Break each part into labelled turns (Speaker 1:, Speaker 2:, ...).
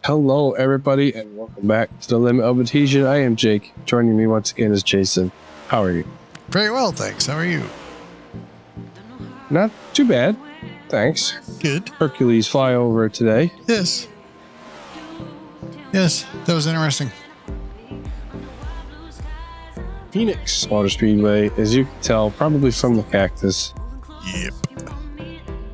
Speaker 1: Hello, everybody, and welcome back to the Limit of Adhesion. I am Jake. Joining me once again is Jason. How are you?
Speaker 2: Very well, thanks. How are you?
Speaker 1: Not too bad, thanks.
Speaker 2: Good.
Speaker 1: Hercules flyover today.
Speaker 2: Yes. Yes, that was interesting.
Speaker 1: Phoenix Motor Speedway, as you can tell, probably from the cactus.
Speaker 2: Yep.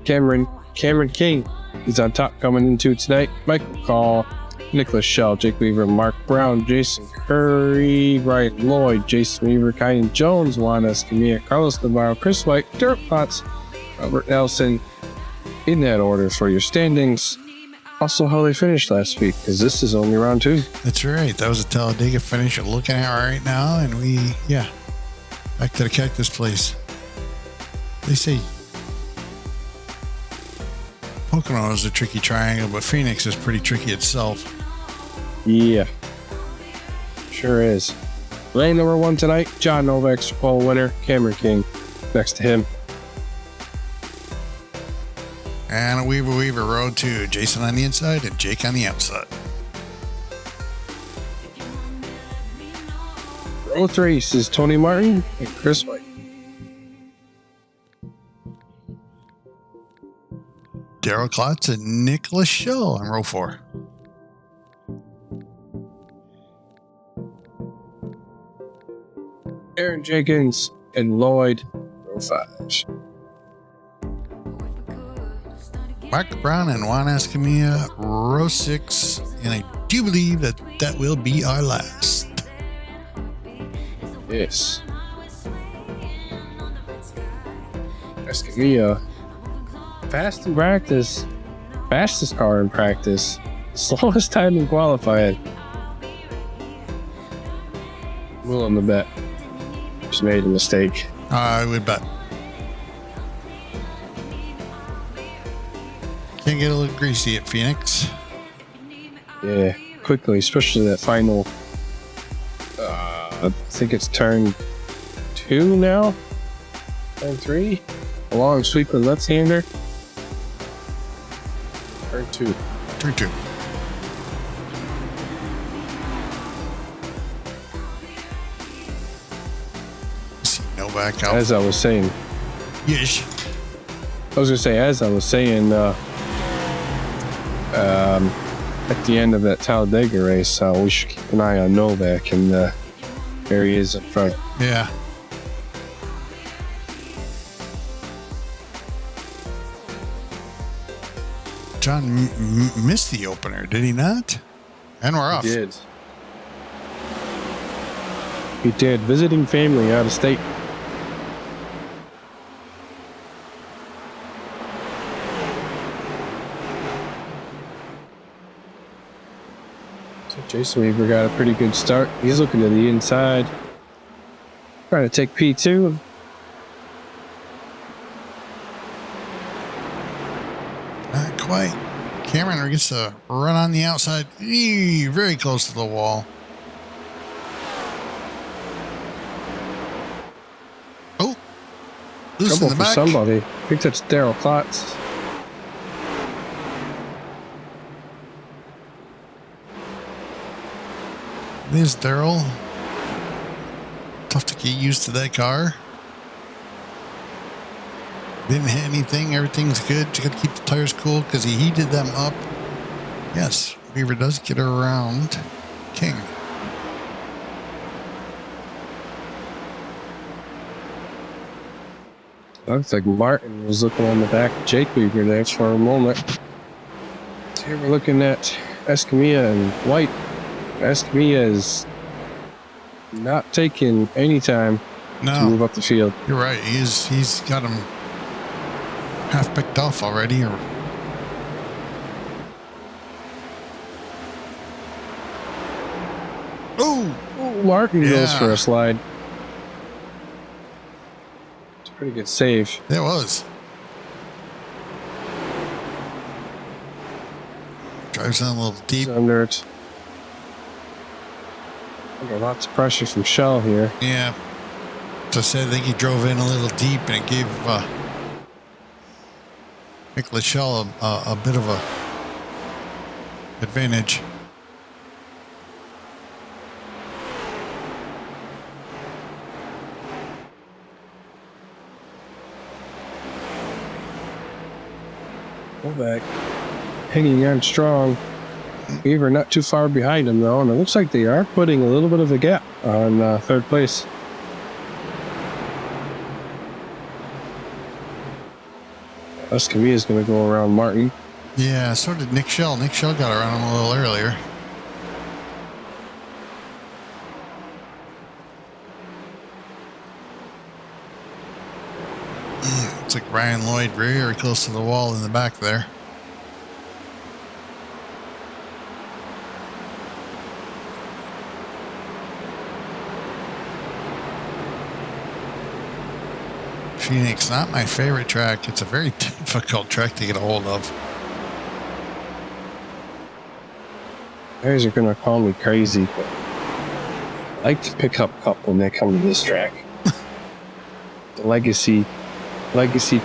Speaker 1: Cameron King is on top coming into tonight. Michael Call, Nicholas Shell, Jake Weaver, Mark Brown, Jason Curry, Ryan Lloyd, Jason Weaver, Kyan Jones, Juan Escamilla, Carlos Navarro, Chris White, Dirk Potts, Robert Nelson, in that order for your standings. Also how they finished last week, because this is only round 2.
Speaker 2: That's right. That was a Talladega finish you're looking at right now, and back to the cactus place. They say Pocono is a tricky triangle, but Phoenix is pretty tricky itself.
Speaker 1: Yeah, sure is. Lane number 1 tonight, John Novak's pole winner, Cameron King next to him.
Speaker 2: And a Weaver Road to Jason on the inside and Jake on the outside.
Speaker 1: Row 3 is Tony Martin and Chris White.
Speaker 2: Daryl Klotz and Nicholas Shell on row 4.
Speaker 1: Aaron Jenkins and Lloyd, row 5.
Speaker 2: Mark Brown and Juan Escamilla, row 6. And I do believe that will be our last.
Speaker 1: Yes. Escamilla, fast in practice, fastest car in practice, slowest time in qualifying. Willing to bet just made a mistake.
Speaker 2: I would bet. Can get a little greasy at Phoenix.
Speaker 1: Yeah, quickly, especially that final. I think it's turn 2 now. Turn 3. A long sweep with left-hander. Turn 2.
Speaker 2: Turn 2. See Novak out.
Speaker 1: As I was saying,
Speaker 2: Yes.
Speaker 1: I was gonna say, as I was saying, at the end of that Talladega race, we should keep an eye on Novak, and there he is in front.
Speaker 2: Yeah. John missed the opener, did he not? And we're off.
Speaker 1: He did. He did. Visiting family out of state. So Jason Weaver got a pretty good start. He's looking to the inside. Trying to take P2.
Speaker 2: Not quite. Cameron gets to run on the outside. Very close to the wall. Oh. Loose in
Speaker 1: Trouble
Speaker 2: the
Speaker 1: for
Speaker 2: back.
Speaker 1: somebody. I think that's Daryl Klotz.
Speaker 2: There's Daryl. Tough to get used to that car. Didn't hit anything. Everything's good. You got to keep the tires cool because he heated them up. Yes, Weaver does get around King.
Speaker 1: Looks like Martin was looking on the back of Jake Weaver there for a moment. So here we're looking at Escamilla and White. Escamilla is not taking any time to move up the field.
Speaker 2: You're right. He's got him half picked off already. Oh,
Speaker 1: Martin goes for a slide. It's a pretty good save.
Speaker 2: It was. Drives in a little deep.
Speaker 1: He's under it. Under lots of pressure from Shell here.
Speaker 2: Yeah. Just I think he drove in a little deep and it gave Nicholas Shell a bit of a advantage.
Speaker 1: Go back. Hanging on strong. Weaver not too far behind him, though, and it looks like they are putting a little bit of a gap on third place. Escamilla's going to go around Martin.
Speaker 2: Yeah, so did Nick Shell. Nick Shell got around him a little earlier. Looks like Ryan Lloyd very close to the wall in the back there. Phoenix, not my favorite track. It's a very difficult track to get a hold of.
Speaker 1: Guys are going to call me crazy, but I like to pick up a couple when they come to this track. The legacy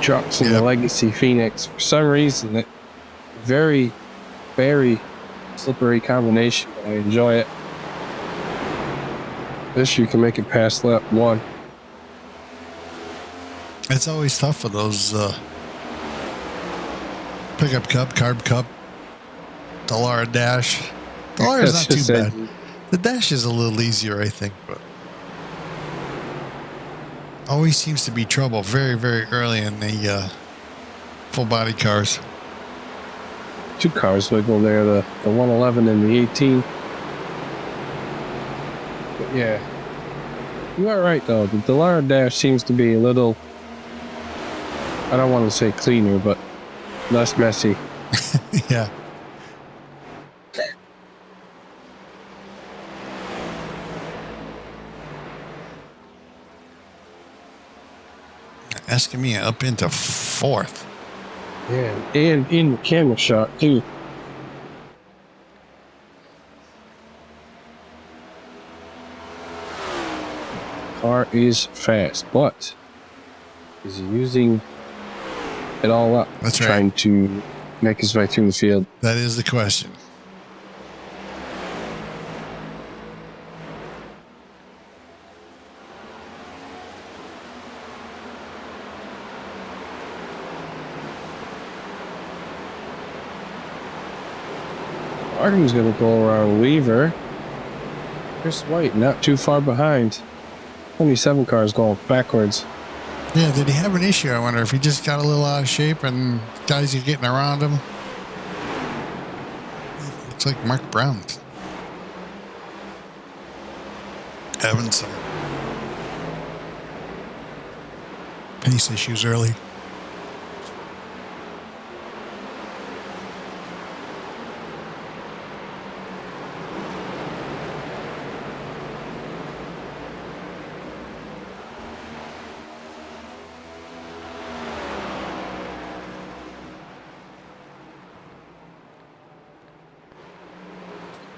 Speaker 1: trucks and the legacy Phoenix. For some reason, it very, very slippery combination, but I enjoy it. This you can make it past lap 1.
Speaker 2: It's always tough for those pickup cup, carb cup, Dallara dash. Dallara's not too bad. The dash is a little easier, I think, but always seems to be trouble very, very early in the full body cars.
Speaker 1: 2 cars wiggle there, the 111 and the 18. But yeah, you are right though. The Dallara dash seems to be a little, I don't want to say cleaner, but less messy.
Speaker 2: Yeah. Escamilla up into 4th.
Speaker 1: Yeah, and in the camera shot too. Car is fast, but is he using it all up?
Speaker 2: That's right.
Speaker 1: Trying to make his way through the field.
Speaker 2: That is the question.
Speaker 1: Martin's going to go around Weaver. Chris White not too far behind. 27 cars going backwards.
Speaker 2: Yeah, did he have an issue? I wonder if he just got a little out of shape and guys are getting around him. Looks like Mark Brown having some pace issues early.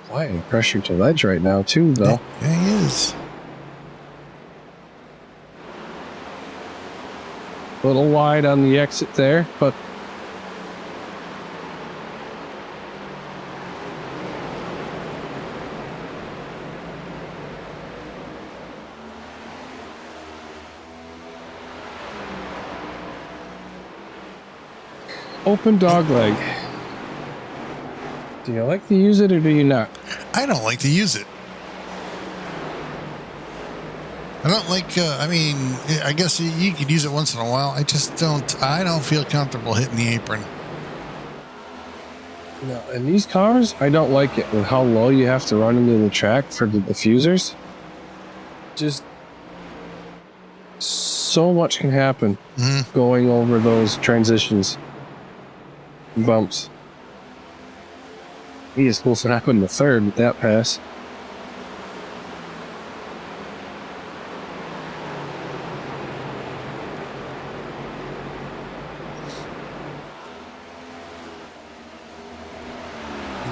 Speaker 1: Applying pressure to ledge right now too, though.
Speaker 2: Yeah, he is.
Speaker 1: A little wide on the exit there, but open dog leg. Do you like to use it or do you not?
Speaker 2: I don't like to use it. I don't like, I mean, I guess you could use it once in a while. I don't feel comfortable hitting the apron.
Speaker 1: No, in these cars, I don't like it with how low you have to run into the track for the diffusers. Just so much can happen going over those transitions, bumps. He is supposed to happen in the third with that pass.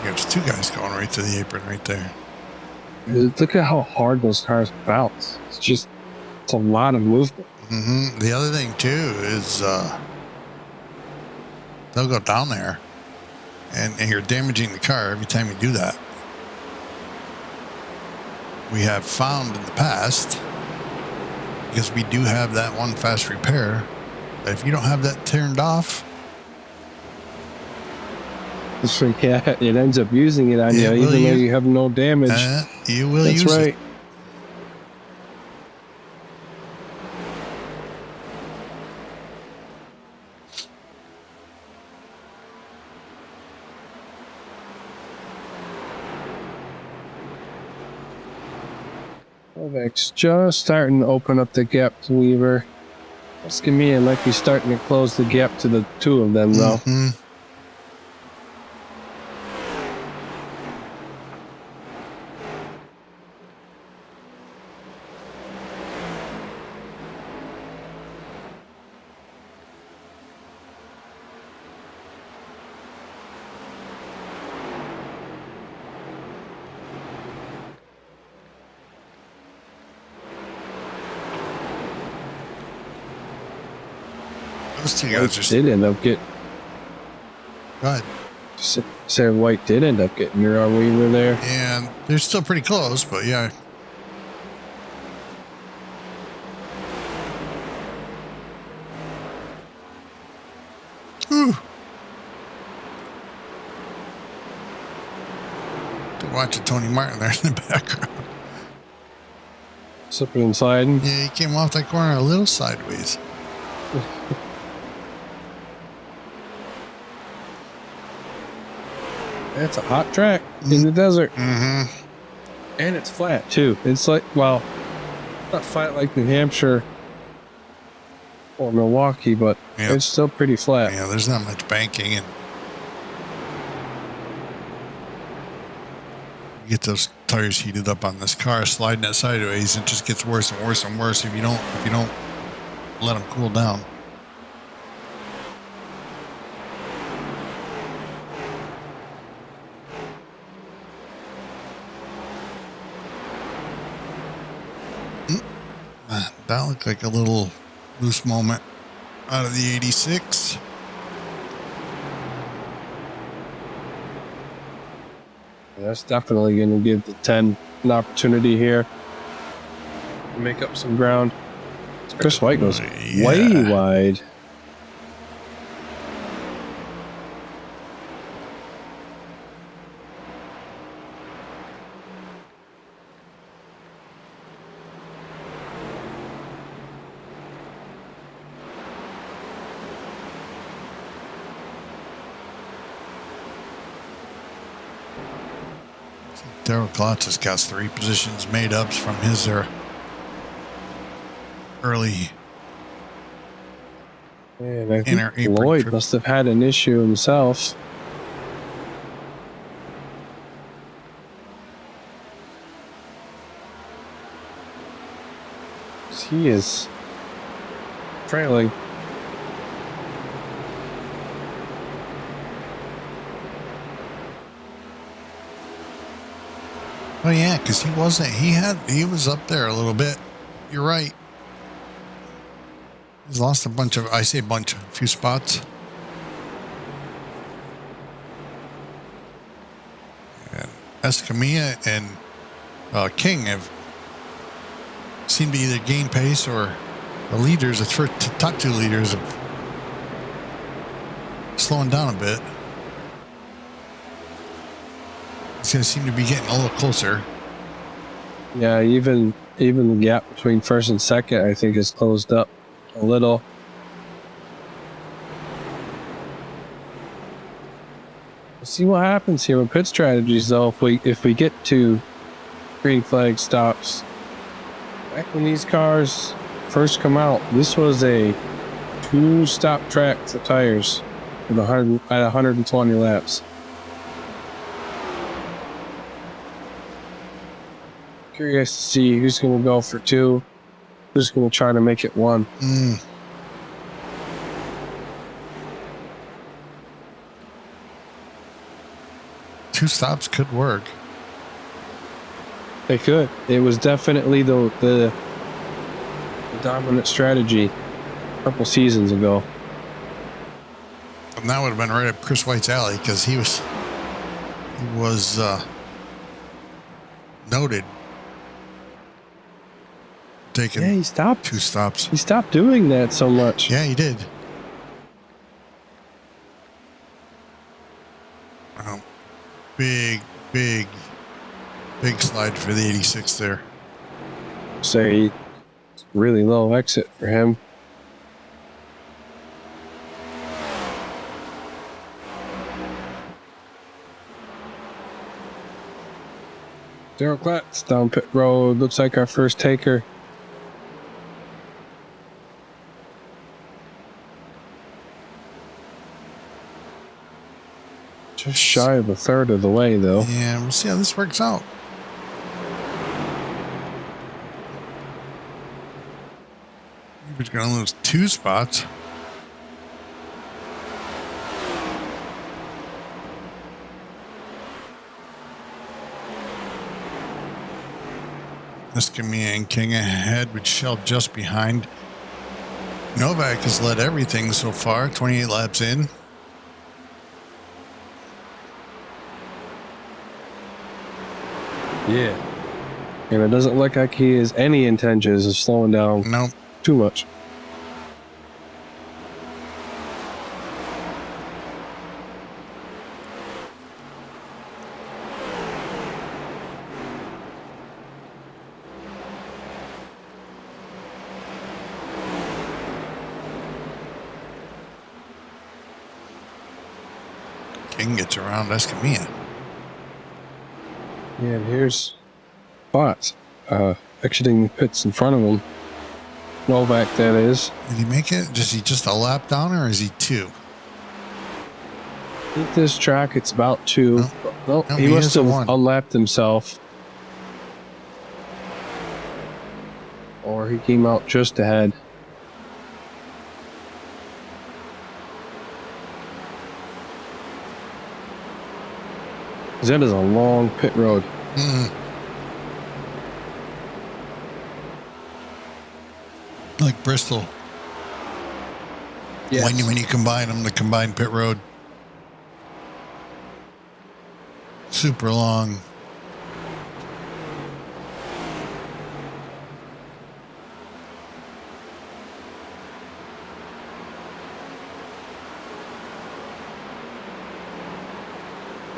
Speaker 2: There's 2 guys going right to the apron right there.
Speaker 1: Look at how hard those cars bounce. It's a lot of movement.
Speaker 2: The other thing too is they'll go down there. and you're damaging the car every time you do that. We have found in the past, because we do have that one fast repair, that if you don't have that turned off,
Speaker 1: it's like, yeah, it ends up using it on you, even though you have no damage.
Speaker 2: You will use
Speaker 1: That's right.
Speaker 2: it.
Speaker 1: Kovacs just starting to open up the gap to Weaver. Let's give me in like he's starting to close the gap to the two of them, though.
Speaker 2: Mm-hmm. Those two guys
Speaker 1: Did end up getting.
Speaker 2: Go ahead.
Speaker 1: Said White did end up getting near our Weaver there.
Speaker 2: And they're still pretty close, but yeah. Whew. They're watching Tony Martin there in the background.
Speaker 1: Slipping and sliding.
Speaker 2: Yeah, he came off that corner a little sideways.
Speaker 1: It's a hot track in the desert.
Speaker 2: Mm-hmm.
Speaker 1: And it's flat, too. It's like, well, not flat like New Hampshire or Milwaukee, but
Speaker 2: Yep.
Speaker 1: it's still pretty flat.
Speaker 2: Yeah, there's not much banking, and you get those tires heated up on this car, sliding it sideways, and it just gets worse and worse and worse if you don't let them cool down. That looked like a little loose moment out of the 86.
Speaker 1: That's definitely going to give the 10 an opportunity here to make up some ground. Chris White goes way wide.
Speaker 2: Daryl Klotz has got 3 positions made up from his early.
Speaker 1: And I think Lloyd must have had an issue himself. He is trailing.
Speaker 2: Oh yeah, because he wasn't. He was up there a little bit. You're right. He's lost a bunch of. I say bunch, a few spots. And Escamilla and King have seemed to either gain pace or the leaders, the top 2 leaders, have slowing down a bit. It's going to seem to be getting a little closer.
Speaker 1: Yeah, even the gap between first and second, I think, is closed up a little. We'll see what happens here with pit strategies, though. If we get to green flag stops, back when these cars first come out, this was a 2-stop track for tires at 120 laps. Curious to see who's going to go for 2, who's going to try to make it 1.
Speaker 2: 2 stops could work.
Speaker 1: They could. It was definitely the dominant strategy a couple seasons ago.
Speaker 2: And that would have been right up Chris White's alley because he was noted taking
Speaker 1: Yeah, he stopped.
Speaker 2: 2 stops.
Speaker 1: He stopped doing that so much.
Speaker 2: Yeah, he did. Wow. Big slide for the 86 there.
Speaker 1: Say, really low exit for him. Daryl Klatz down pit road. Looks like our first taker. Just shy of a third of the way, though.
Speaker 2: Yeah, we'll see how this works out. He's going to lose 2 spots. Escamilla and King ahead with Shell just behind. Novak has led everything so far, 28 laps in.
Speaker 1: Yeah. And it doesn't look like he has any intentions of slowing down
Speaker 2: Nope.
Speaker 1: too much.
Speaker 2: King gets around Escamilla.
Speaker 1: Yeah, and here's Botts exiting the pits in front of him. Novak, that is.
Speaker 2: Did he make it? Is he just a lap down or is he 2?
Speaker 1: I think this track, it's about 2.
Speaker 2: No,
Speaker 1: He
Speaker 2: he
Speaker 1: must
Speaker 2: is a
Speaker 1: have
Speaker 2: 1.
Speaker 1: unlapped himself. Or he came out just ahead. That is a long pit road.
Speaker 2: Like Bristol.
Speaker 1: Yes.
Speaker 2: When you combine them, the combined pit road. Super long.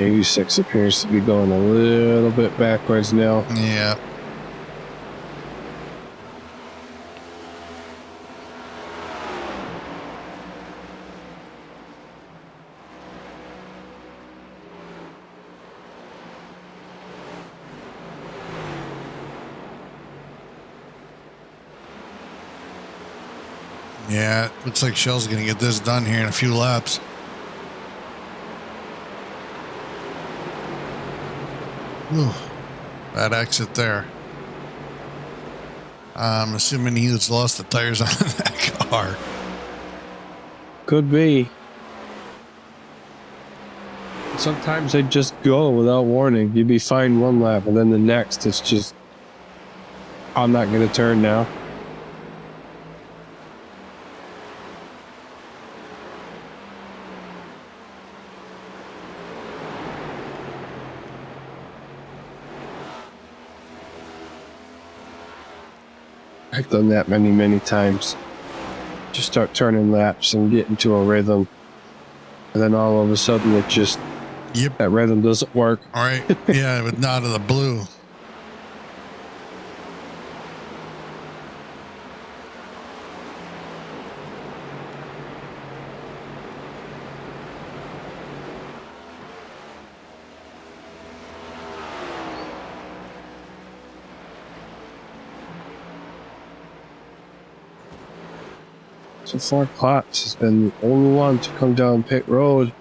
Speaker 1: '86 appears to be going a little bit backwards now.
Speaker 2: Yeah. Yeah, looks like Shell's going to get this done here in a few laps. Ooh, bad exit there. I'm assuming he's lost the tires on that car.
Speaker 1: Could be. Sometimes they just go without warning. You'd be fine one lap, and then the next, it's just, I'm not going to turn now. I've done that many times. Just start turning laps and get into a rhythm. And then all of a sudden it just,
Speaker 2: Yep.
Speaker 1: that rhythm doesn't work.
Speaker 2: All right. Yeah, but not of the blue.
Speaker 1: So far, Klotz has been the only one to come down pit road.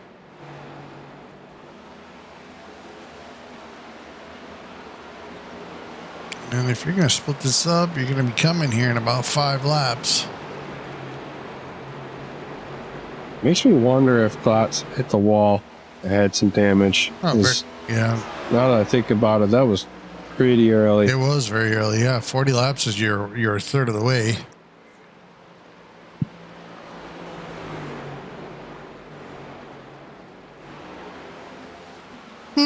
Speaker 2: And if you're going to split this up, you're going to be coming here in about 5 laps.
Speaker 1: Makes me wonder if Klotz hit the wall and had some damage.
Speaker 2: Oh,
Speaker 1: 'Cause
Speaker 2: yeah.
Speaker 1: now that I think about it, that was pretty early.
Speaker 2: It was very early. Yeah, 40 laps is your third of the way.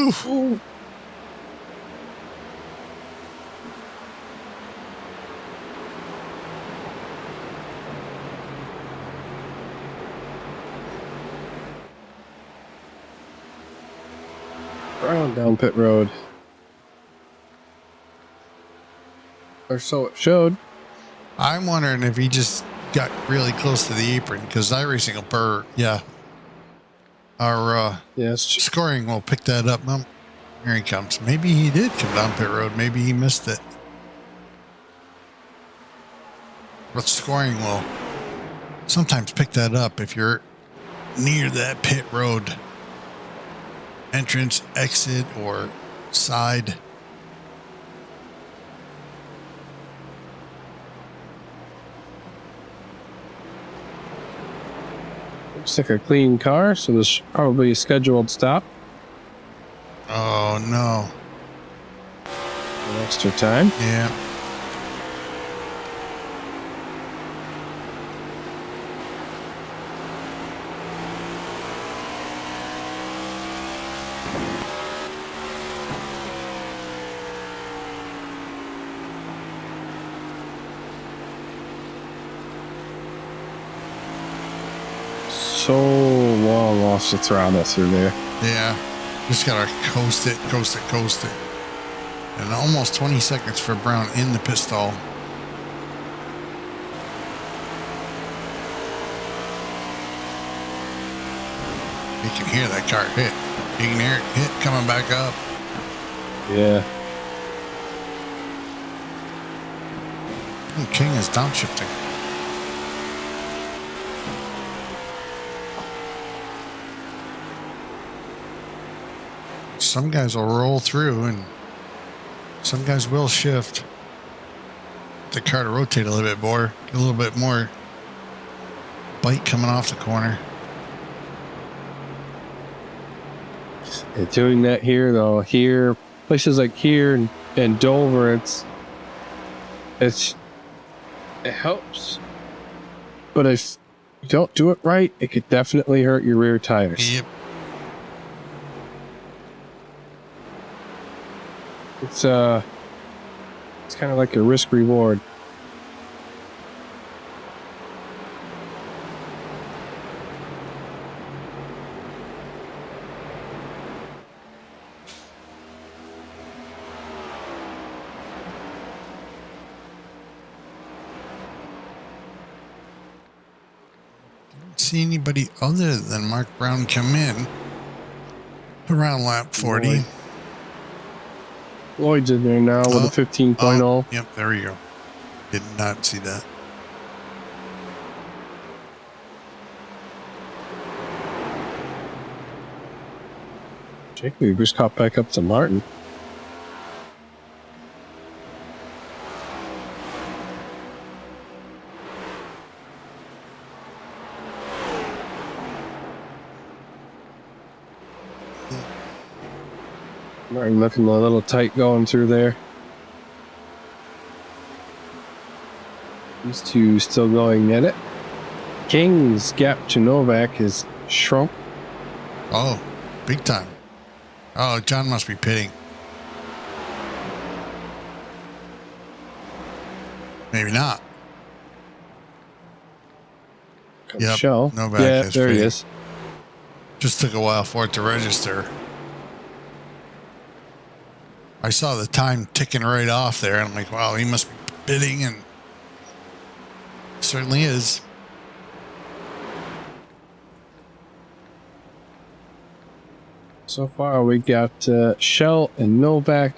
Speaker 2: Woo!
Speaker 1: Brown down pit road. Or so it showed.
Speaker 2: I'm wondering if he just got really close to the apron because iRacing our
Speaker 1: Yes.
Speaker 2: scoring will pick that up. Here he comes. Maybe he did come down pit road. Maybe he missed it. But scoring will sometimes pick that up if you're near that pit road entrance, exit, or side.
Speaker 1: Looks like a clean car, so there's probably a scheduled stop.
Speaker 2: Oh no.
Speaker 1: An extra time.
Speaker 2: Yeah.
Speaker 1: So long lost the throttle through there.
Speaker 2: Yeah. Just gotta coast it. And almost 20 seconds for Brown in the pit stall. You can hear that car hit. You can hear it hit coming back up.
Speaker 1: Yeah.
Speaker 2: And King is downshifting. Some guys will roll through and some guys will shift. The car to rotate a little bit more. Get a little bit more bite coming off the corner.
Speaker 1: And doing that here, though, here, places like here and Dover, it helps. But if you don't do it right, it could definitely hurt your rear tires.
Speaker 2: Yep.
Speaker 1: It's kind of like a risk reward.
Speaker 2: See anybody other than Mark Brown come in around lap 40.
Speaker 1: Lloyd's in there now with a 15.0.
Speaker 2: Yep, there we go. Did not see that.
Speaker 1: Jake Weaver's caught back up to Martin. Martin looking a little tight going through there. These two still going at it. King's gap to Novak has shrunk.
Speaker 2: Oh, big time. Oh, John must be pitting. Maybe not. Yep,
Speaker 1: Shell.
Speaker 2: Novak
Speaker 1: Yeah,
Speaker 2: is
Speaker 1: there he
Speaker 2: pitting.
Speaker 1: is.
Speaker 2: Just took a while for it to register. I saw the time ticking right off there, and I'm like, wow, he must be bidding, and certainly is.
Speaker 1: So far, we got Shell and Novak,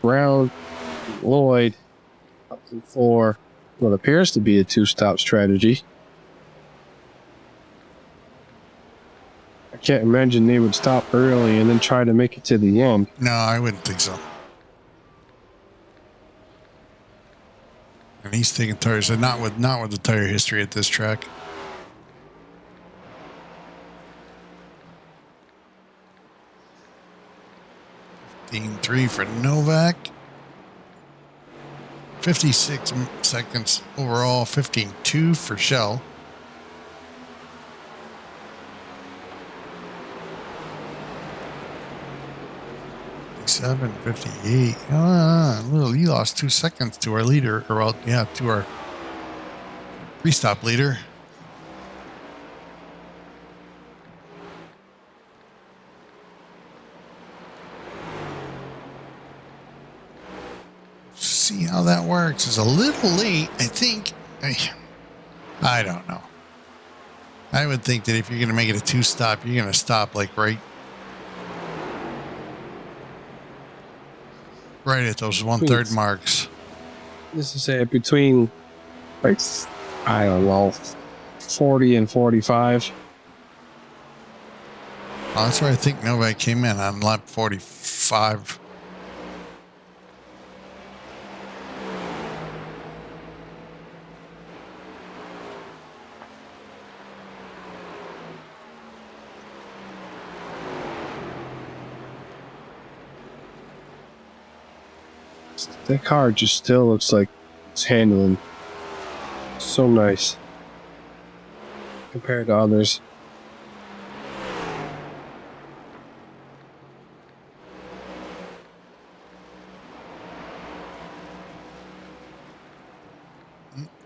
Speaker 1: Brown, Lloyd, up for what appears to be a two-stop strategy. I can't imagine they would stop early and then try to make it to the end.
Speaker 2: No, I wouldn't think so. And he's taking tires, and not with the tire history at this track. $15.3 for Novak. 56 seconds overall. 15.2 for Shell. 57, 58. Well, you lost 2 seconds to our leader, or well, yeah, to our restop leader. See how that works. It's a little late, I think. I don't know. I would think that if you're going to make it a 2-stop, you're going to stop like right at those 1/3 marks.
Speaker 1: This is say between, like, I don't know, 40 and 45.
Speaker 2: Oh, that's where I think Novak came in on lap 45.
Speaker 1: That car just still looks like it's handling so nice compared to others.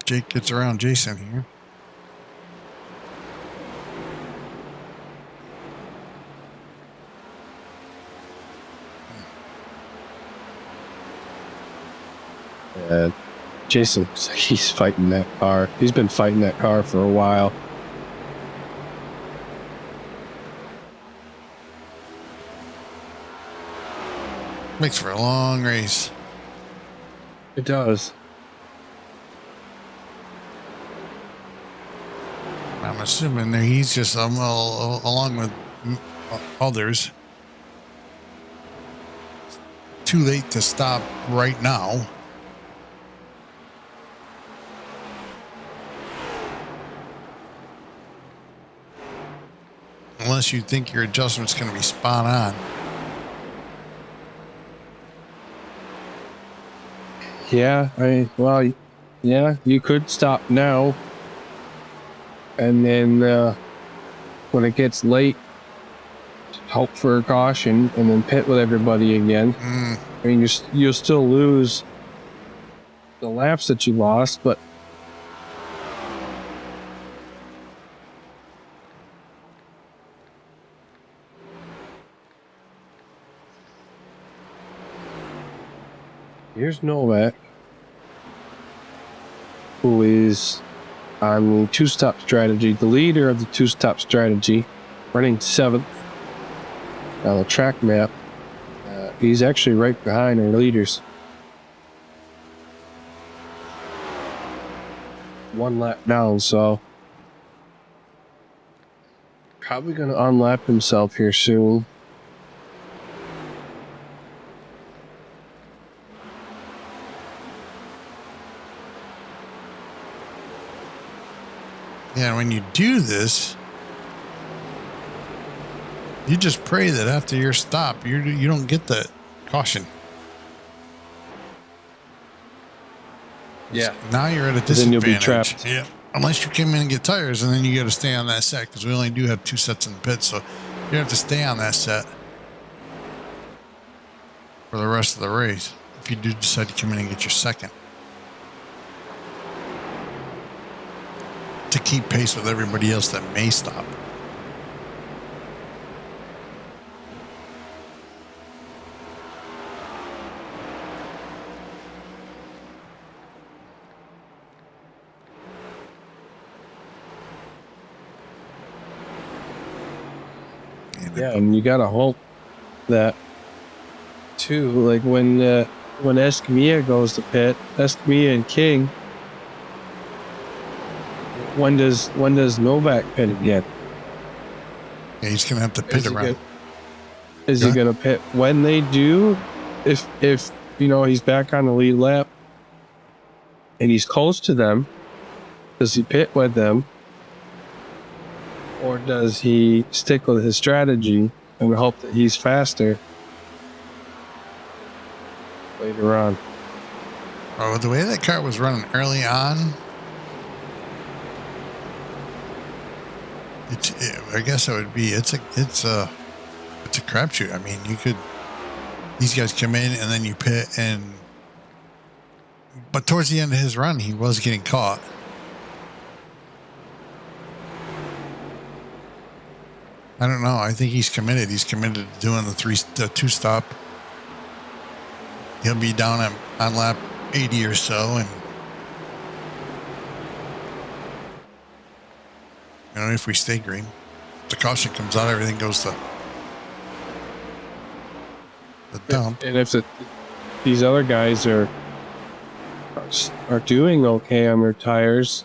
Speaker 2: Jake gets around Jason here.
Speaker 1: Jason looks like he's fighting that car. He's been fighting that car for a while.
Speaker 2: Makes for a long race.
Speaker 1: It does.
Speaker 2: I'm assuming that he's just along with others. Too late to stop right now. Unless you think your adjustment's going to be spot on.
Speaker 1: Yeah, you could stop now. And then when it gets late, hope for a caution and then pit with everybody again. I mean, you'll still lose the laps that you lost, but here's Novak, who is on the 2-stop strategy, the leader of the 2-stop strategy, running 7th on the track map. He's actually right behind our leaders. 1 lap down, so probably going to unlap himself here soon.
Speaker 2: Yeah, when you do this, you just pray that after your stop, you don't get that caution.
Speaker 1: Yeah.
Speaker 2: Now you're at a disadvantage.
Speaker 1: Then you'll be trapped.
Speaker 2: Yeah. Unless you come in and get tires, and then you got to stay on that set because we only do have 2 sets in the pit, so you have to stay on that set for the rest of the race if you do decide to come in and get your second. To keep pace with everybody else that may stop.
Speaker 1: Yeah, and you gotta hope that too. Like when Escamilla goes to pit, Escamilla and King. When does Novak pit again?
Speaker 2: Yeah, he's gonna have to pit around.
Speaker 1: Is he gonna pit when they do? If he's back on the lead lap and he's close to them, does he pit with them? Or does he stick with his strategy and hope that he's faster later on?
Speaker 2: Oh, the way that car was running early on, I guess it would be. It's a crapshoot. I mean, you could these guys come in and then you pit, but towards the end of his run, he was getting caught. I don't know. I think he's committed. He's committed to doing the two stop. He'll be down on lap 80 or so, and if we stay green, if the caution comes out, everything goes to the dump.
Speaker 1: And if these other guys are doing okay on their tires,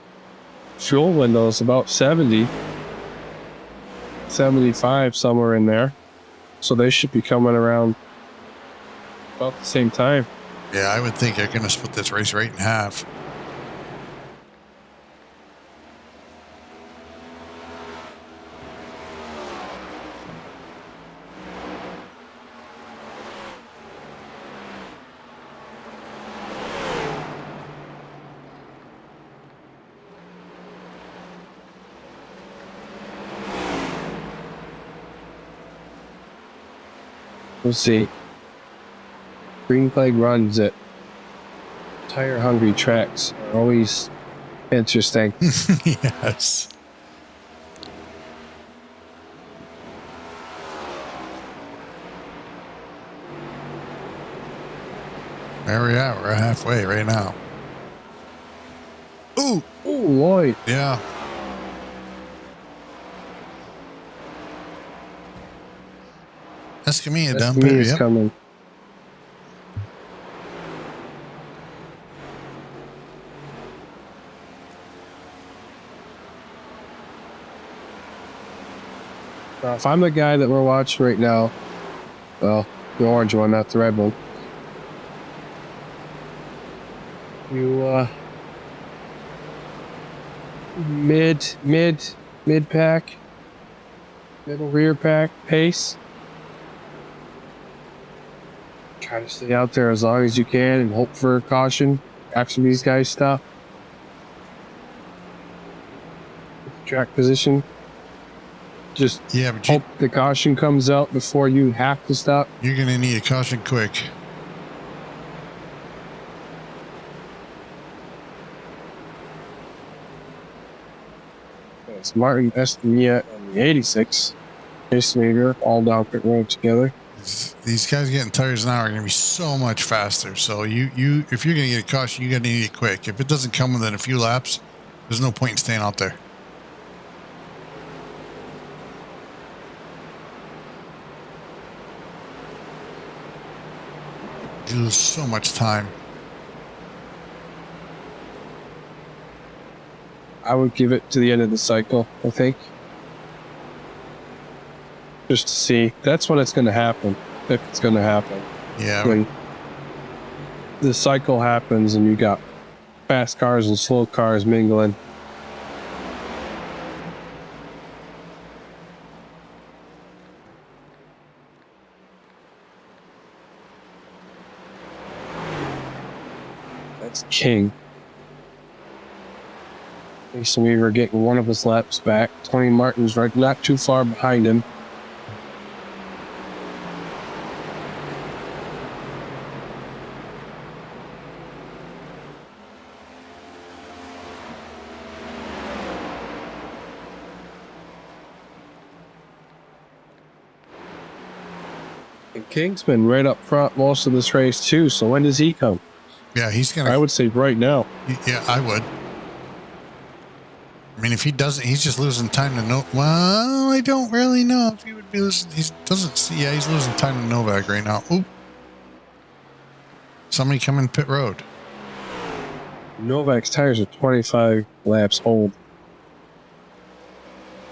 Speaker 1: fuel window is about 70, 75, somewhere in there. So they should be coming around about the same time.
Speaker 2: Yeah, I would think they're going to split this race right in half.
Speaker 1: We'll see. Green flag runs at tire hungry tracks are always interesting.
Speaker 2: Yes. There we are. We're halfway right now. Ooh,
Speaker 1: Lloyd.
Speaker 2: yeah. Escamilla down there.
Speaker 1: Yep. Coming. If I'm the guy that we're watching right now, well, the orange one, not the red one. You mid pack, middle rear pack pace. Try to stay out there as long as you can and hope for a caution after these guys stop. Track position. Just hope the caution comes out before you have to stop.
Speaker 2: You're going to need a caution quick.
Speaker 1: It's Martin Escamilla and the 86. Jason all down pit road together.
Speaker 2: These guys getting tires now are going to be so much faster. So if you're going to get a caution, you're going to need it quick. If it doesn't come within a few laps, there's no point in staying out there. You lose so much time.
Speaker 1: I would give it to the end of the cycle, I think. Just to see. That's when it's going to happen. If it's going to happen.
Speaker 2: Yeah.
Speaker 1: When the cycle happens and you got fast cars and slow cars mingling. That's King. Jason Weaver getting one of his laps back. Tony Martin's right, not too far behind him. And King's been right up front most of this race too, so when does he come?
Speaker 2: Yeah, he's going to...
Speaker 1: I would say right now.
Speaker 2: Yeah, I would. I mean, if he doesn't, he's just losing time to no. Well, I don't really know if he would be losing. He doesn't see. Yeah, he's losing time to Novak right now. Oop! Somebody come in pit road.
Speaker 1: Novak's tires are 25 laps old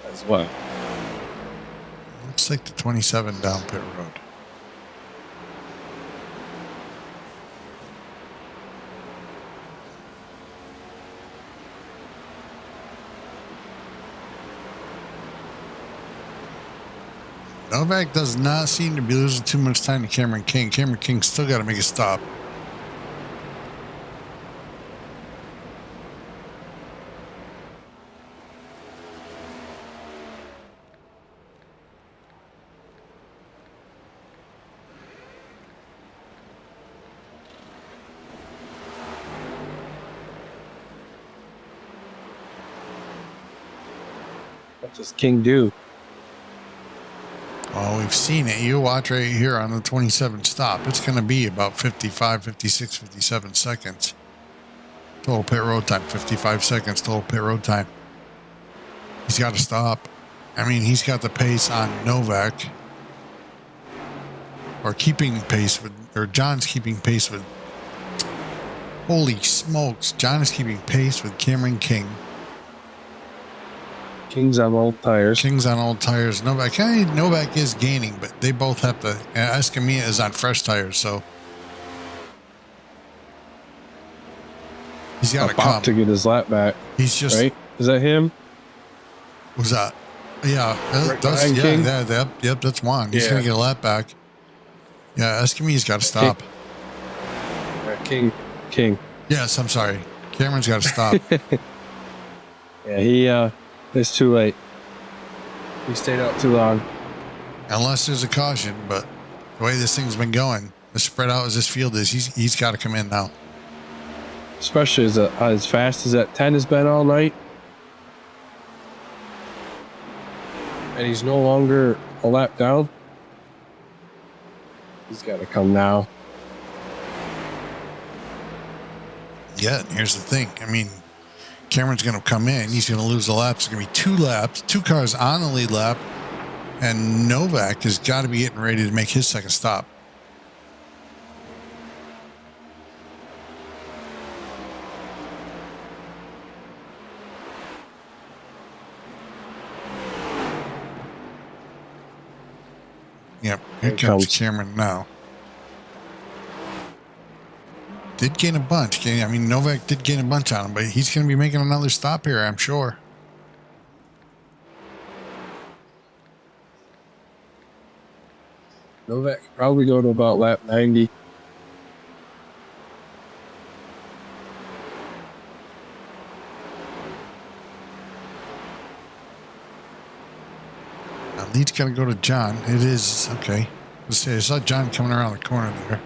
Speaker 1: as well.
Speaker 2: Looks like the 27 down pit road. Novak does not seem to be losing too much time to Cameron King. Cameron King still got to make a stop.
Speaker 1: What does King do?
Speaker 2: Well, we've seen it. You watch right here on the 27 stop. It's going to be about 55, 56, 57 seconds. Total pit road time, 55 seconds total pit road time. He's got to stop. I mean, he's got the pace on Novak. Or keeping pace with, or John's keeping pace with. Holy smokes. John is keeping pace with Cameron King.
Speaker 1: King's on old tires.
Speaker 2: King's on old tires. Novak is gaining, but they both have to. Escamilla is on fresh tires, so he's got to come
Speaker 1: to get his lap back.
Speaker 2: He's just
Speaker 1: right. Is that him?
Speaker 2: Was that? Yeah,
Speaker 1: right King?
Speaker 2: Yep. That's Juan. He's gonna get a lap back. Yeah, Escamilla's got to stop.
Speaker 1: King.
Speaker 2: Yes, I'm sorry. Cameron's got to stop.
Speaker 1: Yeah, it's too late. He stayed out too long.
Speaker 2: Unless there's a caution, but the way this thing's been going, as spread out as this field is, he's got to come in now.
Speaker 1: Especially as fast as that 10 has been all night. And he's no longer a lap down. He's got to come now.
Speaker 2: Yeah, and here's the thing. I mean, Cameron's going to come in. He's going to lose the laps. It's going to be 2 laps, 2 cars on the lead lap. And Novak has got to be getting ready to make his second stop. Yep, here comes Cameron now. Did gain a bunch. I mean, Novak did gain a bunch on him, but he's going to be making another stop here, I'm sure.
Speaker 1: Novak could probably go to about lap 90.
Speaker 2: Now, lead's got to go to John. It is, okay. Let's see, I saw John coming around the corner there.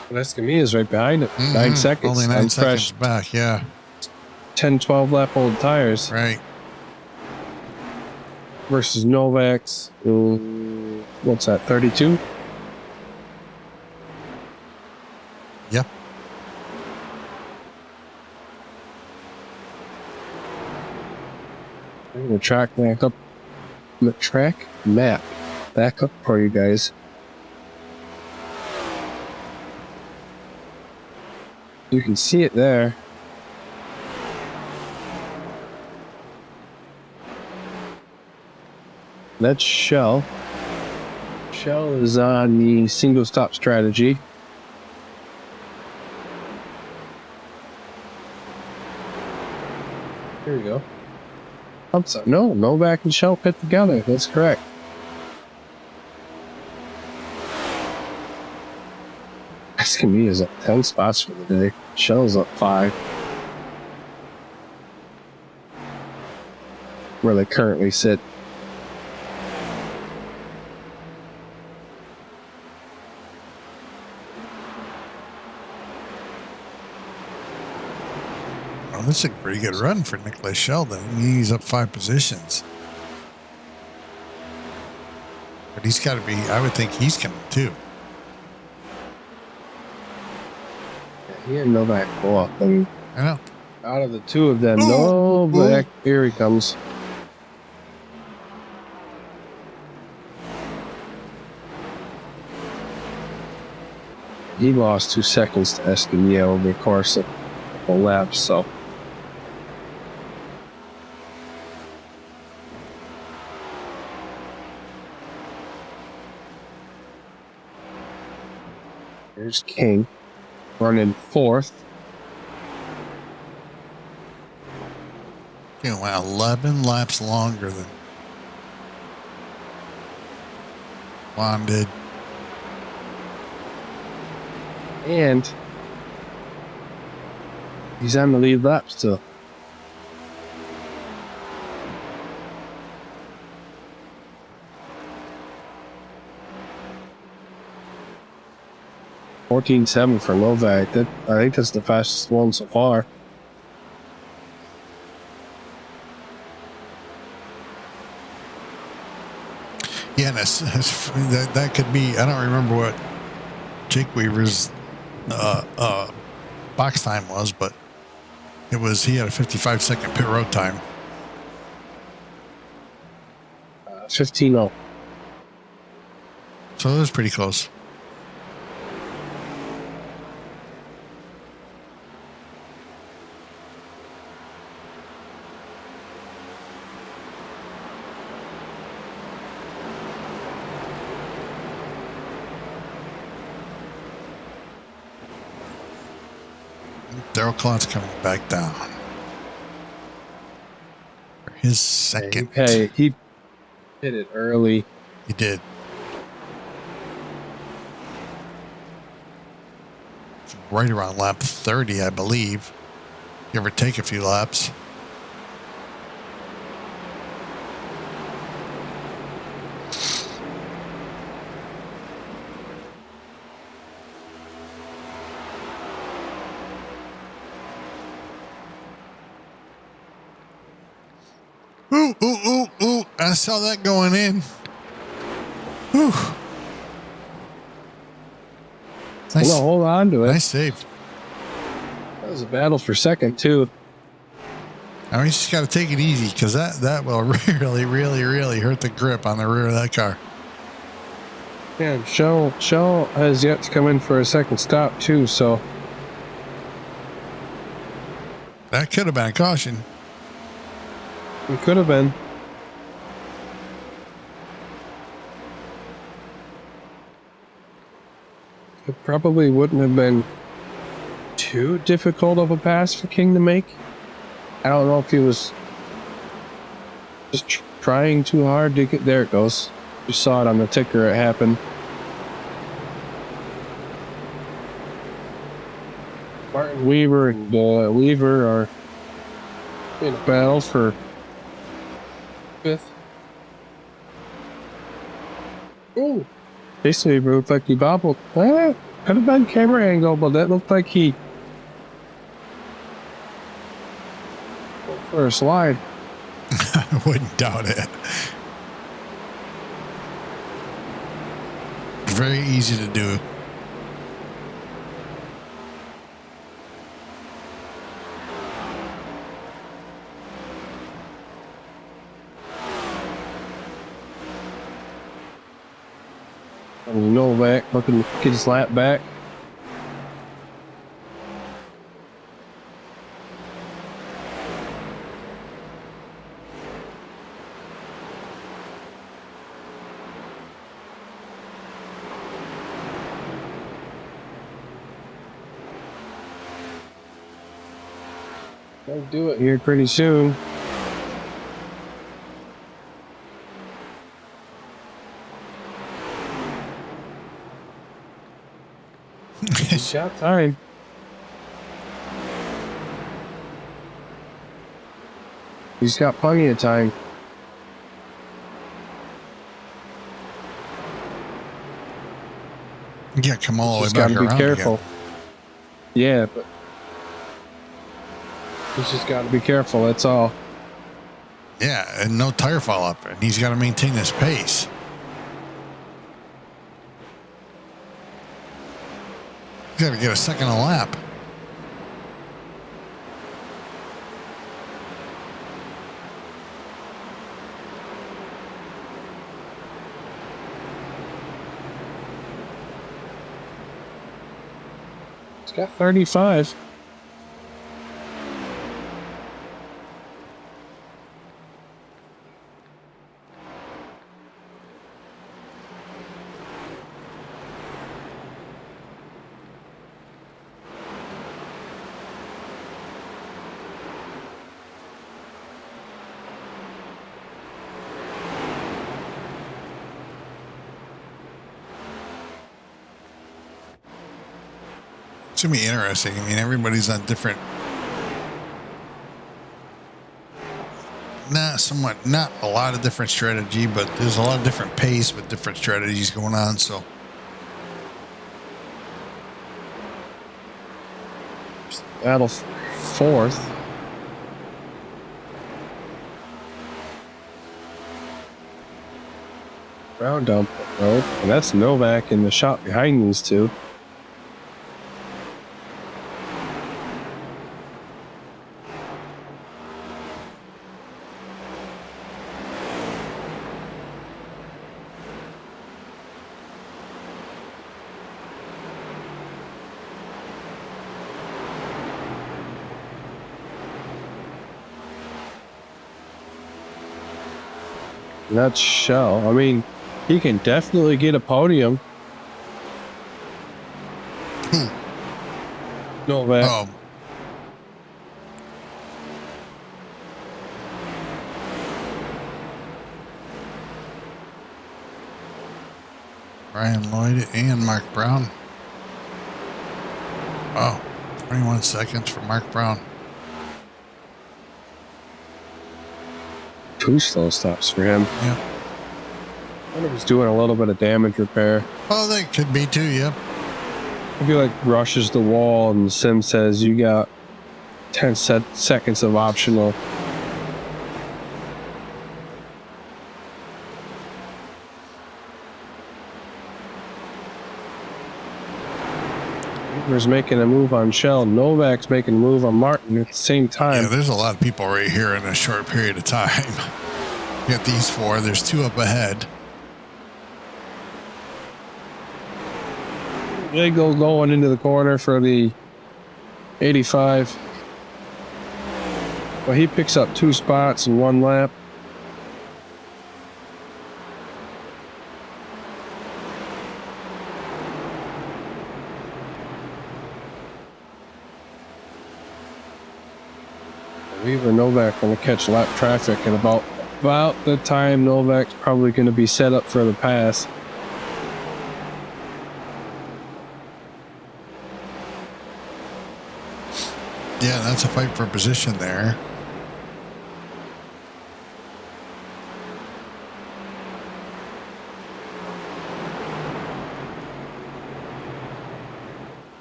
Speaker 1: Escamilla is right behind it. 9 seconds.
Speaker 2: Only 9 seconds back, yeah.
Speaker 1: 10, 12 lap old tires.
Speaker 2: Right.
Speaker 1: Versus Novak's, what's that, 32?
Speaker 2: Yep.
Speaker 1: The track map back up for you guys. You can see it there. That's Shell. Shell is on the single stop strategy. Here we go. I'm sorry. No, Novak and Shell pit together. That's correct. Escamilla is up 10 spots for the day. Shell's up 5. Where they currently sit.
Speaker 2: Well, this is a pretty good run for Nicholas Sheldon. He's up 5 positions. But he's got to be, I would think he's coming too.
Speaker 1: He and Novak go up. And
Speaker 2: I know.
Speaker 1: out of the two of them, Novak, here he comes. He lost 2 seconds to Escamilla over the course of a lap, so. Here's King, running 4th.
Speaker 2: He went 11 laps longer than Juan did.
Speaker 1: And he's on the lead lap still. $14.7 for Novak. I think that's the fastest one so far.
Speaker 2: again, that could be. I don't remember what Jake Weaver's box time was, but he had a 55-second pit road time.
Speaker 1: 15-0.
Speaker 2: So it was pretty close. Daryl Klont's coming back down. For his second.
Speaker 1: Hey, he hit it early.
Speaker 2: He did. Right around lap 30, I believe. Give or take a few laps. Ooh, ooh, ooh, ooh. I saw that going in. Whew. Nice.
Speaker 1: Well, hold on to it.
Speaker 2: Nice save.
Speaker 1: That was a battle for second, too.
Speaker 2: I mean, you just got to take it easy because that will really, really, really hurt the grip on the rear of that car.
Speaker 1: Yeah, and Shell has yet to come in for a second stop, too, so.
Speaker 2: That could have been a caution.
Speaker 1: It could have been. It probably wouldn't have been too difficult of a pass for King to make. I don't know if he was just trying too hard to get. There it goes. You saw it on the ticker. It happened. Martin Weaver and Weaver are in a battle for fifth. Ooh. Basically, looked like he bobbled. Could have been camera angle, but that looked like he went for a slide.
Speaker 2: I wouldn't doubt it. Very easy to do.
Speaker 1: And Novak looking to get his lap back. They'll do it here pretty soon. He's got time. He's got plenty of time.
Speaker 2: Yeah, come all the way
Speaker 1: He's
Speaker 2: back
Speaker 1: got to be
Speaker 2: around
Speaker 1: careful.
Speaker 2: again.
Speaker 1: Yeah, but he's just got to be careful. That's all.
Speaker 2: Yeah, and no tire fall up, and he's got to maintain this pace. He's got to get a second a lap.
Speaker 1: He's got 35.
Speaker 2: It's going to be interesting. I mean, everybody's on different... Not a lot of different strategy, but there's a lot of different pace with different strategies going on, so...
Speaker 1: Battle fourth. Brown down pit road. And that's Novak in the shot behind these two. And that's Shell. I mean, he can definitely get a podium. Novak.
Speaker 2: Oh. Ryan Lloyd and Mark Brown. Oh, 21 seconds for Mark Brown.
Speaker 1: 2 slow stops for him.
Speaker 2: Yeah.
Speaker 1: I wonder if he's doing a little bit of damage repair.
Speaker 2: Oh, that could be too, yeah.
Speaker 1: I feel like rushes the wall and the sim says you got 10 seconds of optional. Weaver's making a move on Shell. Novak's making a move on Martin at the same time.
Speaker 2: Yeah, there's a lot of people right here in a short period of time. You got these 4. There's 2 up ahead.
Speaker 1: They go going into the corner for the 85. Well, he picks up 2 spots in 1 lap. Weaver Novak going to catch lap traffic at about the time Novak's probably going to be set up for the pass.
Speaker 2: Yeah, that's a fight for position there.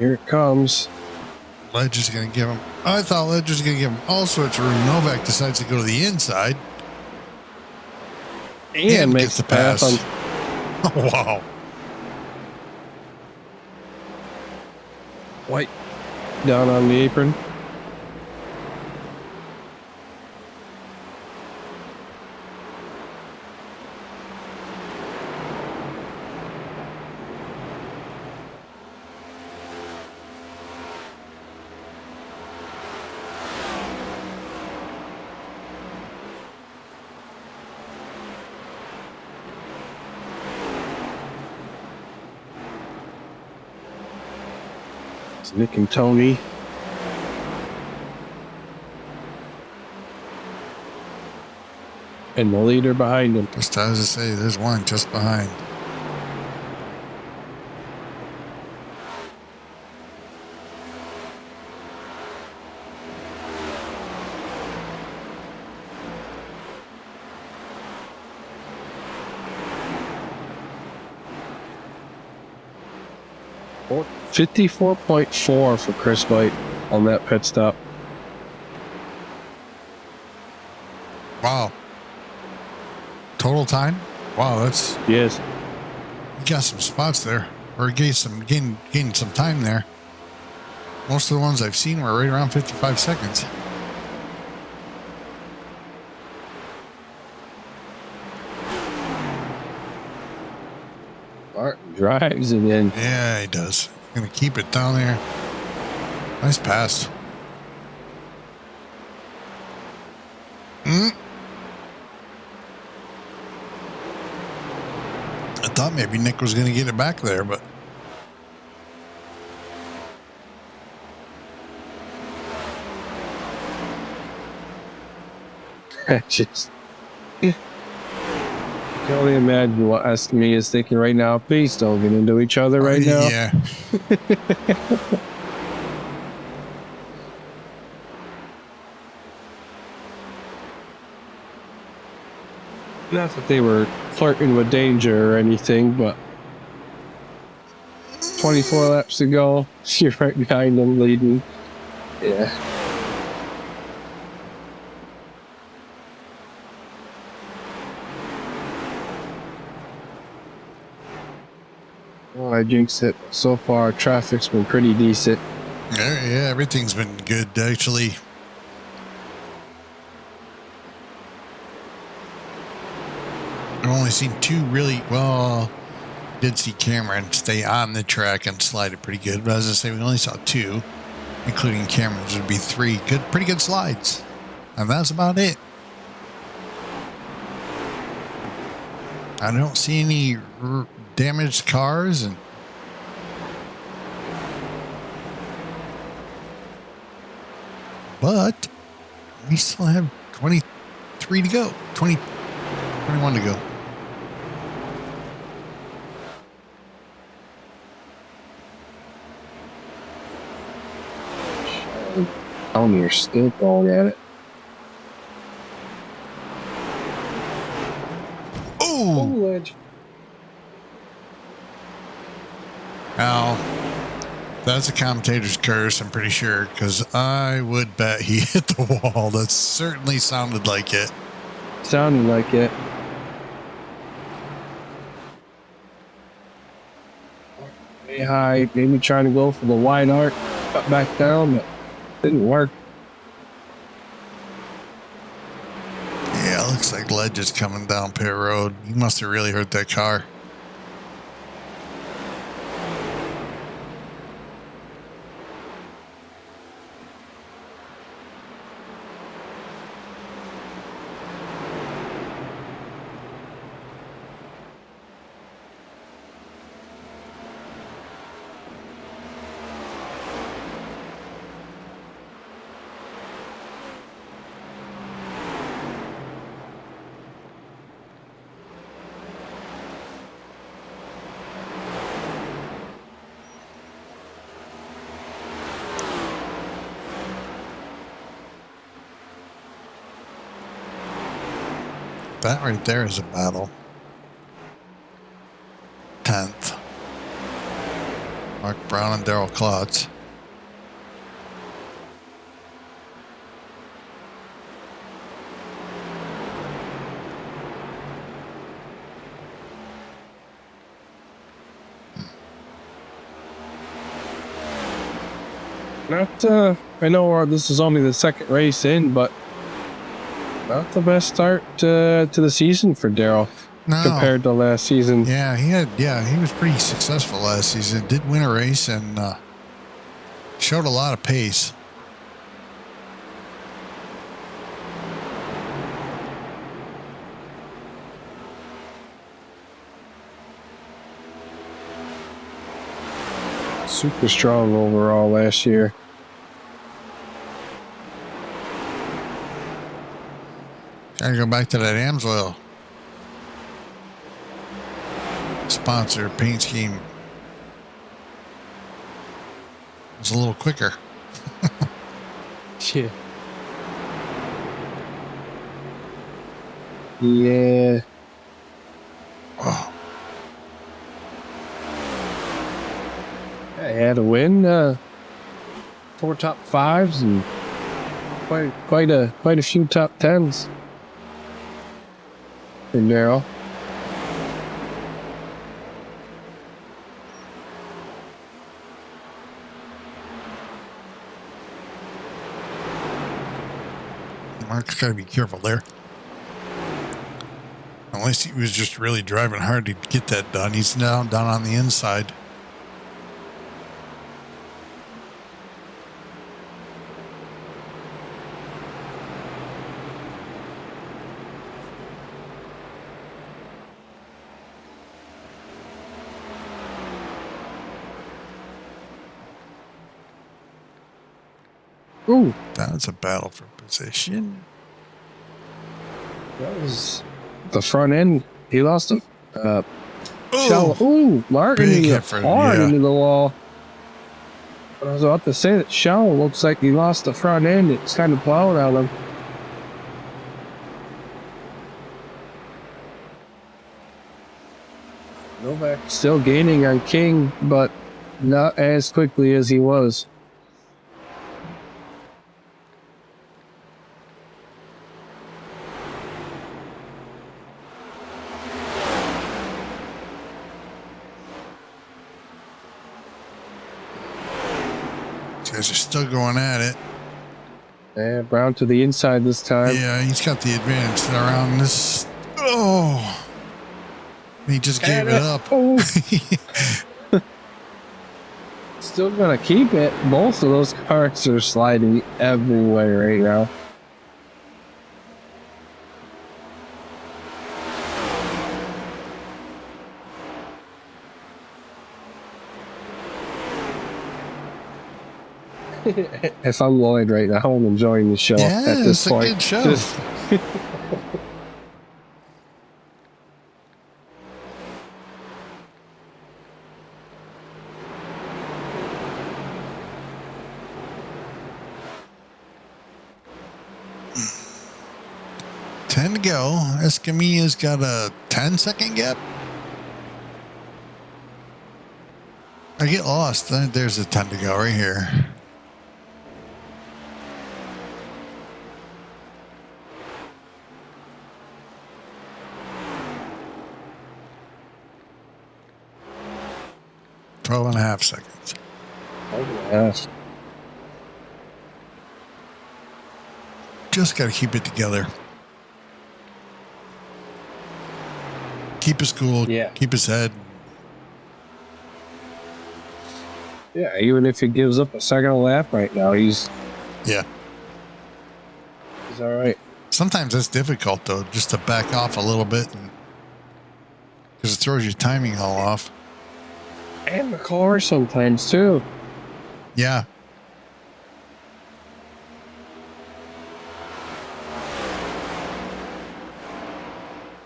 Speaker 1: Here it comes.
Speaker 2: Ledge is going to give him. I thought Ledge was going to give him all sorts of room. Novak decides to go to the inside.
Speaker 1: And makes the pass.
Speaker 2: Oh, wow.
Speaker 1: White down on the apron. It's Nick and Tony. And the leader behind him.
Speaker 2: Just as I say, there's one just behind.
Speaker 1: Or 54.4 for Chris White on that pit stop.
Speaker 2: Wow. Total time? Wow, that's...
Speaker 1: Yes.
Speaker 2: You got some spots there. Or gained some time there. Most of the ones I've seen were right around 55 seconds.
Speaker 1: Martin drives it in.
Speaker 2: Yeah, he does. Gonna keep it down there. Nice pass. I thought maybe Nick was gonna get it back there, but
Speaker 1: Just, I can only imagine what Escamilla is thinking right now. Please don't get into each other right now.
Speaker 2: Yeah.
Speaker 1: Not that they were flirting with danger or anything, but 24 laps to go. You're right behind them, leading. Yeah. I jinxed it. So far, traffic's been pretty decent.
Speaker 2: Yeah, everything's been good, actually. I've only seen two really, well, did see Cameron stay on the track and slide it pretty good. But as I say, we only saw two, including Cameron's would be three pretty good slides. And that's about it. I don't see any damaged cars, and but we still have 23 to go. 21 to go.
Speaker 1: Oh, you're still going at it.
Speaker 2: Oh!
Speaker 1: Ledge.
Speaker 2: Now, that's a commentator's curse, I'm pretty sure, because I would bet he hit the wall. That certainly sounded like it.
Speaker 1: Sounded like it. Way high, maybe trying to go for the wide arc, cut back down, but didn't work.
Speaker 2: Yeah, it looks like Ledge is coming down pit road. He must have really hurt that car. That right there is a battle. 10th. Mark Brown and Daryl Klotz.
Speaker 1: I know this is only the second race in, but not the best start to the season for Daryl compared to last season.
Speaker 2: Yeah, he was pretty successful last season. Did win a race and showed a lot of pace.
Speaker 1: Super strong overall last year.
Speaker 2: Gotta go back to that Amsoil sponsor paint scheme. It's a little quicker.
Speaker 1: Yeah. Yeah.
Speaker 2: Oh.
Speaker 1: I had a win. 4 top 5s and quite a few top 10s for Daryl.
Speaker 2: Mark's got to be careful there. Unless he was just really driving hard to get that done. He's down on the inside.
Speaker 1: Ooh,
Speaker 2: That was a battle for position.
Speaker 1: that was the front end. He lost him.
Speaker 2: Oh,
Speaker 1: Ooh, Martin
Speaker 2: big
Speaker 1: hit
Speaker 2: effort,
Speaker 1: hard
Speaker 2: yeah.
Speaker 1: into the wall. But I was about to say that Shell looks like he lost the front end. It's kind of plowed on him. Novak still gaining on King, but not as quickly as he was.
Speaker 2: Guys are still going at it.
Speaker 1: And Brown to the inside this time.
Speaker 2: Yeah, he's got the advantage around this. Oh, he just gave it up.
Speaker 1: Oh. Still gonna keep it. Both of those cars are sliding everywhere right now. If I'm Lloyd right now, I'm enjoying the show
Speaker 2: Yeah,
Speaker 1: at this
Speaker 2: it's
Speaker 1: point.
Speaker 2: a good show. Ten to go. Escamilla's got a 10-second gap. I get lost. There's a 10 to go right here. Twelve and a half seconds.
Speaker 1: Oh, yes.
Speaker 2: Just got to keep it together. Keep his cool.
Speaker 1: Yeah.
Speaker 2: Keep his head.
Speaker 1: Yeah, even if he gives up a second a lap right now, he's all right.
Speaker 2: Sometimes that's difficult though, just to back off a little bit, because it throws your timing all off.
Speaker 1: And the car sometimes too.
Speaker 2: Yeah.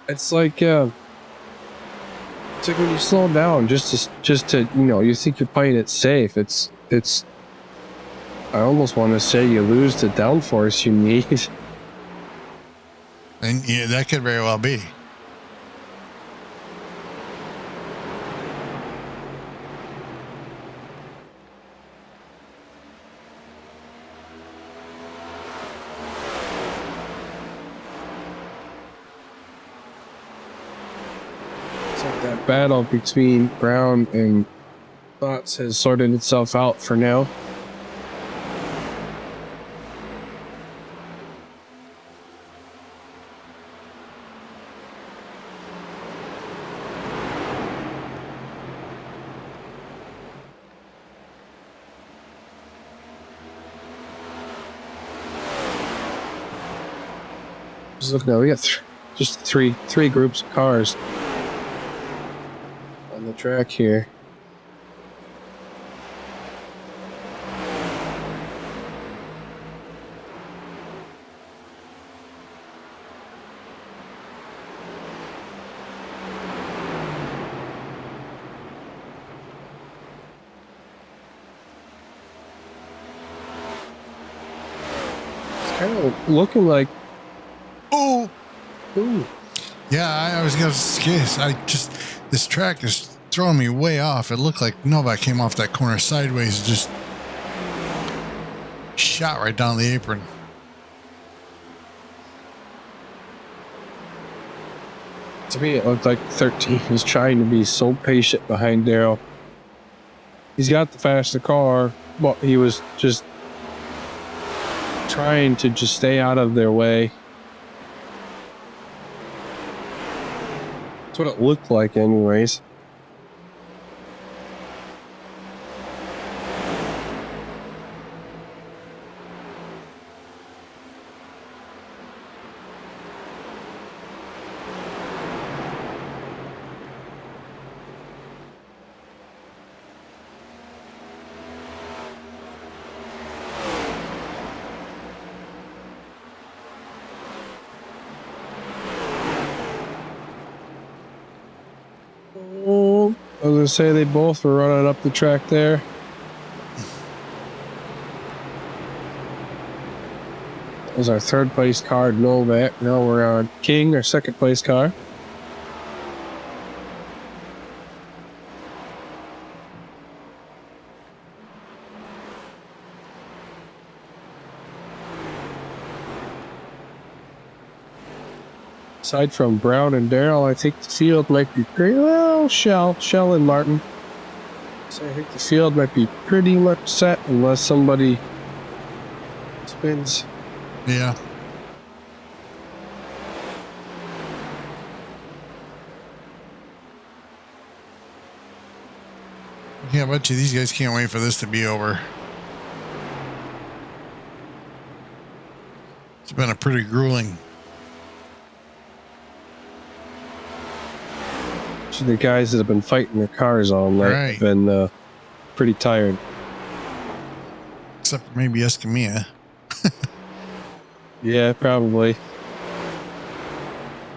Speaker 1: It's like when you slow down just to you think you're playing it safe. It's I almost want to say you lose the downforce you need.
Speaker 2: And yeah, that could very well be.
Speaker 1: It's like that battle between Brown and Thoughts has sorted itself out for now. Just look now, we got just three groups of cars on the track here. It's kind of looking like
Speaker 2: Oh,
Speaker 1: ooh.
Speaker 2: yeah, I was going to say, this track is throwing me way off. It looked like Novak came off that corner sideways and just shot right down the apron.
Speaker 1: To me, it looked like 13 was trying to be so patient behind Darrell. He's got the faster car, but he was just trying to just stay out of their way. That's what it looked like anyways. I was gonna say they both were running up the track there. That was our third place car, Novak. Now we're on King, our second place car. Aside from Brown and Darrell, I think the field might be pretty well Shell and Martin. So I think the field might be pretty much set unless somebody spins.
Speaker 2: Yeah. Yeah, I bet you these guys can't wait for this to be over. It's been a pretty grueling.
Speaker 1: So the guys that have been fighting their cars all night have been pretty tired.
Speaker 2: Except for maybe Escamilla.
Speaker 1: Yeah, probably.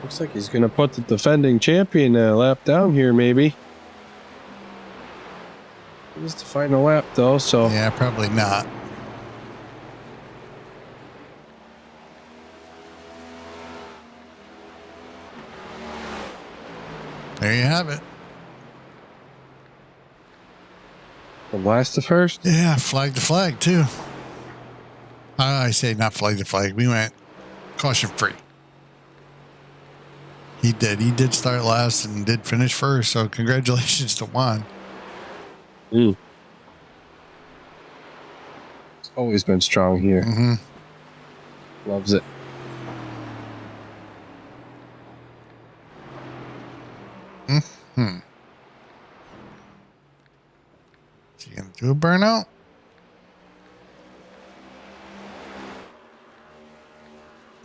Speaker 1: Looks like he's going to put the defending champion a lap down here, maybe. It is the final lap, though, so...
Speaker 2: Yeah, probably not. There you have it.
Speaker 1: From last to first?
Speaker 2: Yeah, flag to flag, too. I say not flag to flag. We went caution free. He did. He did start last and did finish first, so congratulations to Juan.
Speaker 1: It's always been strong here.
Speaker 2: Mm-hmm.
Speaker 1: Loves it.
Speaker 2: Mm-hmm. Is he going to do a burnout?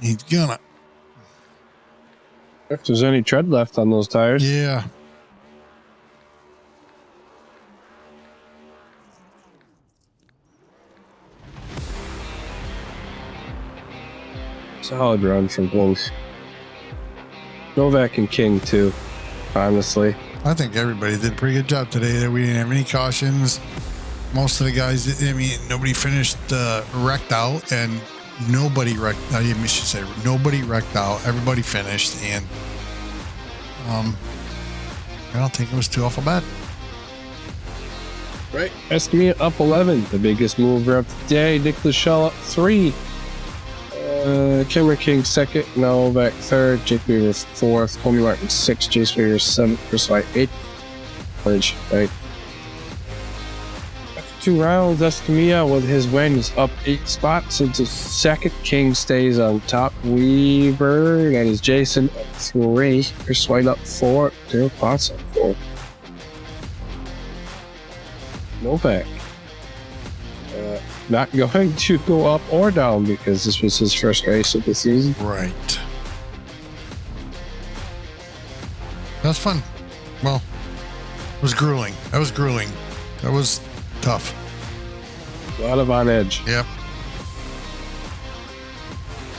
Speaker 2: He's gonna.
Speaker 1: If there's any tread left on those tires.
Speaker 2: Yeah.
Speaker 1: Solid run from both. Novak and King, too, honestly.
Speaker 2: I think everybody did a pretty good job today. We didn't have any cautions. Most of the guys, I mean, nobody finished wrecked out, and nobody wrecked. I should say nobody wrecked out. Everybody finished, and I don't think it was too awful bad.
Speaker 1: Right. Escamilla up 11, the biggest mover of the day. Nick Lachelle up 3. Cameron King second, Novak third, Jake Weaver fourth, Homie Martin 6th, Jace Weaver 7th, Chris White 8th. Right. After 2 rounds, Escamilla with his win is up 8 spots into second. King stays on top. Weaver, that is Jason up 3, Chris White up 4, Daryl Potts up 4. Novak not going to go up or down because this was his first race of the season.
Speaker 2: Right. That's fun. Well, it was grueling. That was grueling. That was tough.
Speaker 1: A lot of on edge.
Speaker 2: Yep.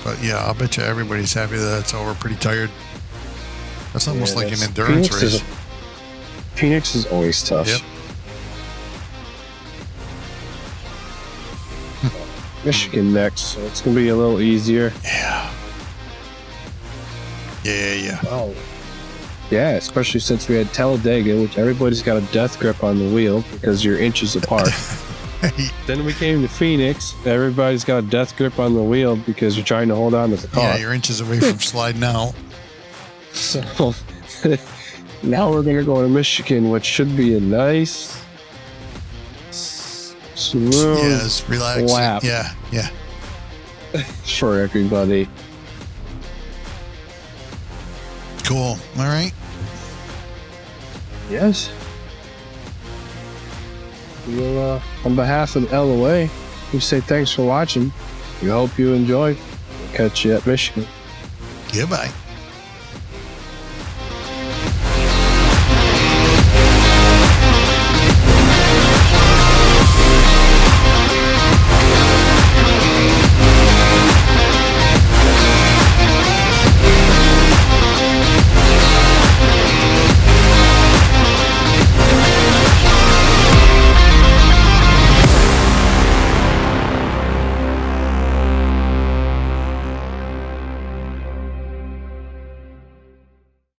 Speaker 2: But yeah, I'll bet you everybody's happy that it's over. Pretty tired. That's almost like an endurance race.
Speaker 1: Phoenix is always tough.
Speaker 2: Yep.
Speaker 1: Michigan next, so it's going to be a little easier.
Speaker 2: Yeah. Yeah.
Speaker 1: Oh. Yeah, especially since we had Talladega, which everybody's got a death grip on the wheel because you're inches apart. Then we came to Phoenix. Everybody's got a death grip on the wheel because you're trying to hold on to the car.
Speaker 2: Yeah, you're inches away from sliding out.
Speaker 1: So now we're going to go to Michigan, which should be a nice, smooth
Speaker 2: relax.
Speaker 1: lap.
Speaker 2: Yeah.
Speaker 1: For everybody.
Speaker 2: Cool. All right.
Speaker 1: Yes. We'll, on behalf of LOA, we say thanks for watching. We hope you enjoyed. Catch you at Michigan.
Speaker 2: Goodbye.